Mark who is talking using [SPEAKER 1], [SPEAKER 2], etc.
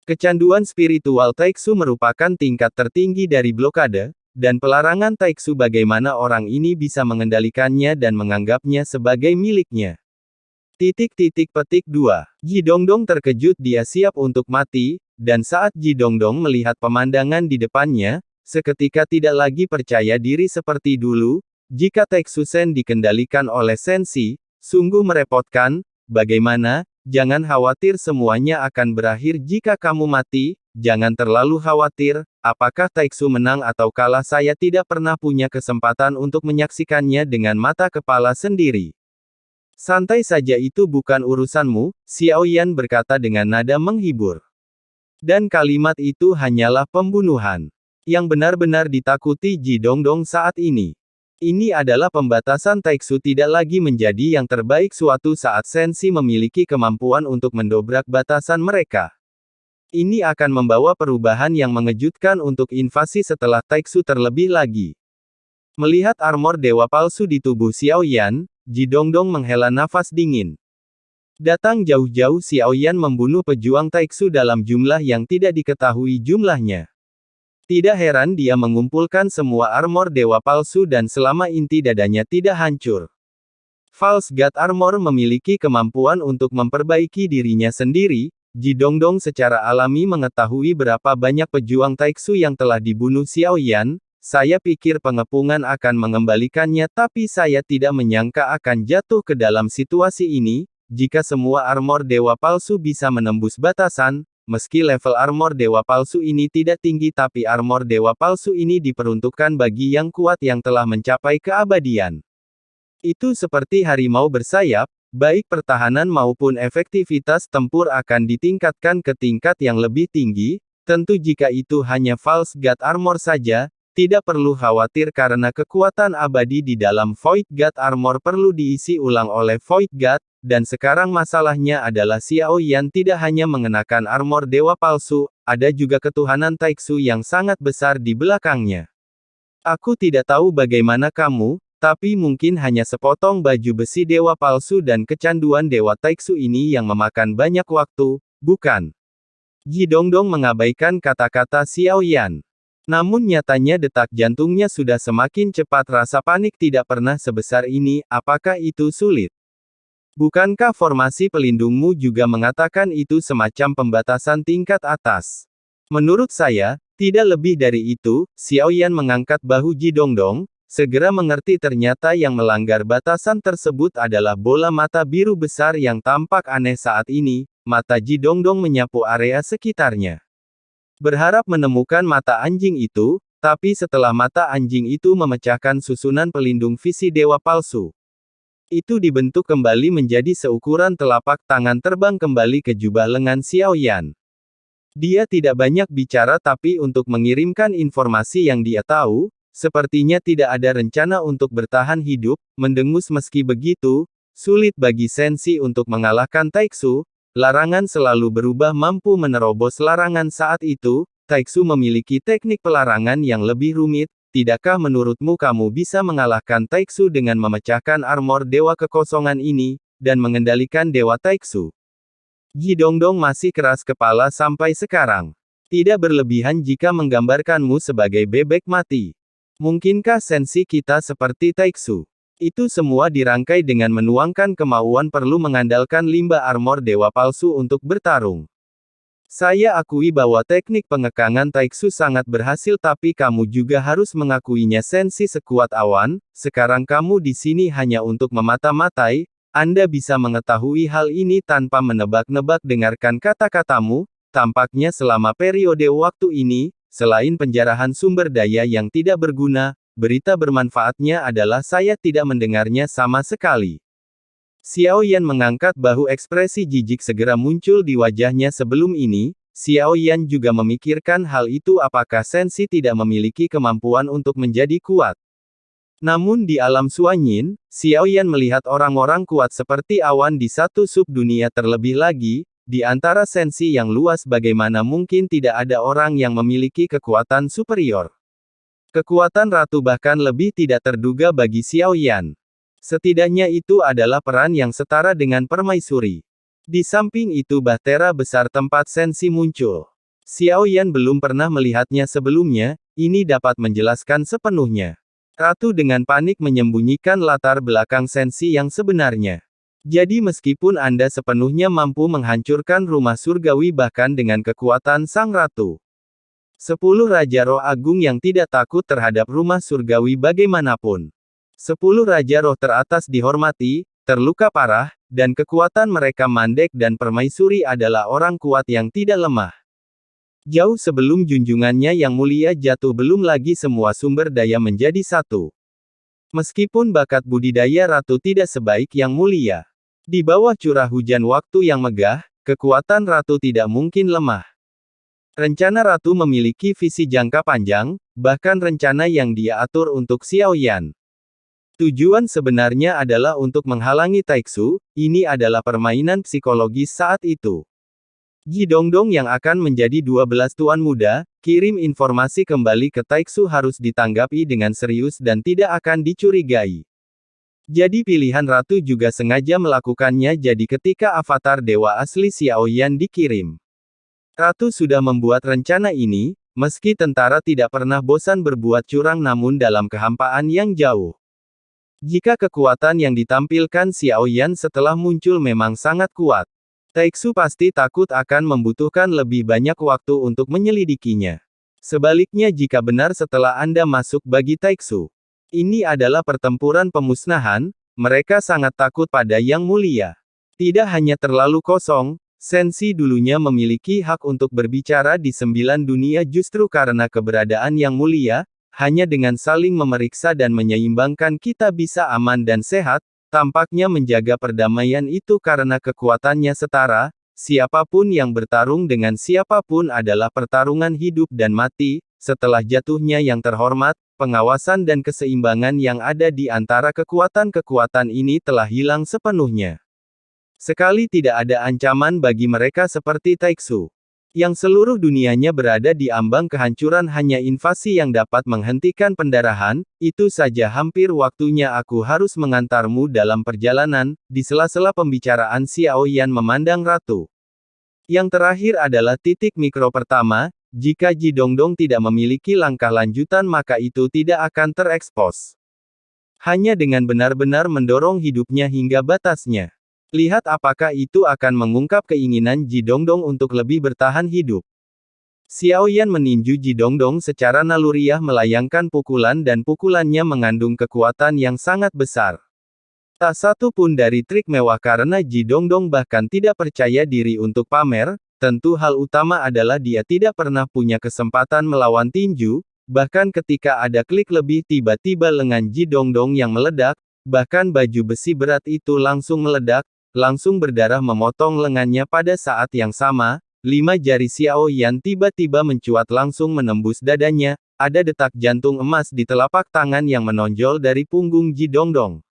[SPEAKER 1] Kecanduan spiritual Taiksu merupakan tingkat tertinggi dari blokade, dan pelarangan Taiksu bagaimana orang ini bisa mengendalikannya dan menganggapnya sebagai miliknya. Petik 2. Ji Dongdong terkejut, dia siap untuk mati, dan saat Ji Dongdong melihat pemandangan di depannya, seketika tidak lagi percaya diri seperti dulu. Jika Taiksu Sen dikendalikan oleh Sensi, sungguh merepotkan. Bagaimana? Jangan khawatir, semuanya akan berakhir jika kamu mati. Jangan terlalu khawatir, apakah Taiksu menang atau kalah saya tidak pernah punya kesempatan untuk menyaksikannya dengan mata kepala sendiri. Santai saja, itu bukan urusanmu, Xiao Yan berkata dengan nada menghibur. Dan kalimat itu hanyalah pembunuhan. Yang benar-benar ditakuti Ji Dongdong saat ini. Ini adalah pembatasan Taiksu tidak lagi menjadi yang terbaik suatu saat Sensi memiliki kemampuan untuk mendobrak batasan mereka. Ini akan membawa perubahan yang mengejutkan untuk invasi setelah Taiksu terlebih lagi. Melihat armor dewa palsu di tubuh Xiao Yan, Ji Dongdong menghela nafas dingin. Datang jauh-jauh Xiao Yan membunuh pejuang Taiksu dalam jumlah yang tidak diketahui jumlahnya. Tidak heran dia mengumpulkan semua armor dewa palsu dan selama inti dadanya tidak hancur. False God Armor memiliki kemampuan untuk memperbaiki dirinya sendiri. Ji Dongdong secara alami mengetahui berapa banyak pejuang Taiksu yang telah dibunuh Xiao Yan. Saya pikir pengepungan akan mengembalikannya, tapi saya tidak menyangka akan jatuh ke dalam situasi ini. Jika semua armor dewa palsu bisa menembus batasan, meski level armor dewa palsu ini tidak tinggi, tapi armor dewa palsu ini diperuntukkan bagi yang kuat yang telah mencapai keabadian. Itu seperti harimau bersayap, baik pertahanan maupun efektivitas tempur akan ditingkatkan ke tingkat yang lebih tinggi. Tentu jika itu hanya false God Armor saja, tidak perlu khawatir karena kekuatan abadi di dalam Void God Armor perlu diisi ulang oleh Void God. Dan sekarang masalahnya adalah Xiao Yan tidak hanya mengenakan armor dewa palsu, ada juga ketuhanan Taiksu yang sangat besar di belakangnya. Aku tidak tahu bagaimana kamu, tapi mungkin hanya sepotong baju besi dewa palsu dan kecanduan dewa Taiksu ini yang memakan banyak waktu, bukan? Ji Dongdong mengabaikan kata-kata Xiao Yan. Namun nyatanya detak jantungnya sudah semakin cepat, rasa panik tidak pernah sebesar ini. Apakah itu sulit? Bukankah formasi pelindungmu juga mengatakan itu semacam pembatasan tingkat atas? Menurut saya, tidak lebih dari itu. Xiao Yan mengangkat bahu Ji Dongdong, segera mengerti ternyata yang melanggar batasan tersebut adalah bola mata biru besar yang tampak aneh saat ini. Mata Ji Dongdong menyapu area sekitarnya. Berharap menemukan mata anjing itu, tapi setelah mata anjing itu memecahkan susunan pelindung visi dewa palsu, itu dibentuk kembali menjadi seukuran telapak tangan terbang kembali ke jubah lengan Xiao Yan. Dia tidak banyak bicara, tapi untuk mengirimkan informasi yang dia tahu, sepertinya tidak ada rencana untuk bertahan hidup, mendengus. Meski begitu, sulit bagi Sensi untuk mengalahkan Taiksu. Larangan selalu berubah, mampu menerobos larangan saat itu. Taiksu memiliki teknik pelarangan yang lebih rumit. Tidakkah menurutmu kamu bisa mengalahkan Taiksu dengan memecahkan armor dewa kekosongan ini, dan mengendalikan dewa Taiksu? Ji Dongdong masih keras kepala sampai sekarang. Tidak berlebihan jika menggambarkanmu sebagai bebek mati. Mungkinkah Sensi kita seperti Taiksu? Itu semua dirangkai dengan menuangkan kemauan perlu mengandalkan limbah armor dewa palsu untuk bertarung. Saya akui bahwa teknik pengekangan Taiksu sangat berhasil, tapi kamu juga harus mengakuinya. Sensi sekuat awan. Sekarang kamu di sini hanya untuk memata-matai. Anda bisa mengetahui hal ini tanpa menebak-nebak. Dengarkan kata-katamu. Tampaknya selama periode waktu ini, selain penjarahan sumber daya yang tidak berguna, berita bermanfaatnya adalah saya tidak mendengarnya sama sekali. Xiao Yan mengangkat bahu, ekspresi jijik segera muncul di wajahnya. Sebelum ini, Xiao Yan juga memikirkan hal itu, apakah Sensi tidak memiliki kemampuan untuk menjadi kuat. Namun di alam Suanyin, Xiao Yan melihat orang-orang kuat seperti awan di satu subdunia. Terlebih lagi, di antara Sensi yang luas, bagaimana mungkin tidak ada orang yang memiliki kekuatan superior. Kekuatan ratu bahkan lebih tidak terduga bagi Xiao Yan. Setidaknya itu adalah peran yang setara dengan permaisuri. Di samping itu bahtera besar tempat Sensi muncul. Xiao Yan belum pernah melihatnya sebelumnya, ini dapat menjelaskan sepenuhnya. Ratu dengan panik menyembunyikan latar belakang sensi yang sebenarnya. Jadi meskipun Anda sepenuhnya mampu menghancurkan rumah surgawi bahkan dengan kekuatan Sang Ratu. 10 Raja Roh Agung yang tidak takut terhadap rumah surgawi bagaimanapun. 10 Raja Roh teratas dihormati, terluka parah, dan kekuatan mereka mandek dan permaisuri adalah orang kuat yang tidak lemah. Jauh sebelum junjungannya yang mulia jatuh belum lagi semua sumber daya menjadi satu. Meskipun bakat budidaya ratu tidak sebaik yang mulia. Di bawah curah hujan waktu yang megah, kekuatan ratu tidak mungkin lemah. Rencana ratu memiliki visi jangka panjang, bahkan rencana yang dia atur untuk Xiao Yan. Tujuan sebenarnya adalah untuk menghalangi Taixu, ini adalah permainan psikologis saat itu. Ji Dongdong yang akan menjadi 12 tuan muda, kirim informasi kembali ke Taixu harus ditanggapi dengan serius dan tidak akan dicurigai. Jadi pilihan ratu juga sengaja melakukannya jadi ketika avatar dewa asli Xiao Yan dikirim. Ratu sudah membuat rencana ini, meski tentara tidak pernah bosan berbuat curang namun dalam kehampaan yang jauh. Jika kekuatan yang ditampilkan Xiao Yan setelah muncul memang sangat kuat, Taixu pasti takut akan membutuhkan lebih banyak waktu untuk menyelidikinya. Sebaliknya jika benar setelah Anda masuk bagi Taixu, ini adalah pertempuran pemusnahan, mereka sangat takut pada Yang Mulia. Tidak hanya terlalu kosong, Sensi dulunya memiliki hak untuk berbicara di 9 dunia justru karena keberadaan Yang Mulia, hanya dengan saling memeriksa dan menyeimbangkan kita bisa aman dan sehat, tampaknya menjaga perdamaian itu karena kekuatannya setara, siapapun yang bertarung dengan siapapun adalah pertarungan hidup dan mati, setelah jatuhnya yang terhormat, pengawasan dan keseimbangan yang ada di antara kekuatan-kekuatan ini telah hilang sepenuhnya. Sekali tidak ada ancaman bagi mereka seperti Taixu, yang seluruh dunianya berada di ambang kehancuran hanya invasi yang dapat menghentikan pendarahan, itu saja hampir waktunya aku harus mengantarmu dalam perjalanan, di sela-sela pembicaraan Xiao Yan memandang Ratu. Yang terakhir adalah titik mikro pertama, jika Ji Dongdong tidak memiliki langkah lanjutan maka itu tidak akan terekspos. Hanya dengan benar-benar mendorong hidupnya hingga batasnya. Lihat apakah itu akan mengungkap keinginan Ji Dongdong untuk lebih bertahan hidup. Xiao Yan meninju Ji Dongdong secara naluriah melayangkan pukulan dan pukulannya mengandung kekuatan yang sangat besar. Tak satu pun dari trik mewah karena Ji Dongdong bahkan tidak percaya diri untuk pamer, tentu hal utama adalah dia tidak pernah punya kesempatan melawan tinju, bahkan ketika ada klik lebih tiba-tiba lengan Ji Dongdong yang meledak, bahkan baju besi berat itu langsung meledak, langsung berdarah memotong lengannya pada saat yang sama, 5 jari Xiao Yan tiba-tiba mencuat langsung menembus dadanya, ada detak jantung emas di telapak tangan yang menonjol dari punggung Ji Dongdong.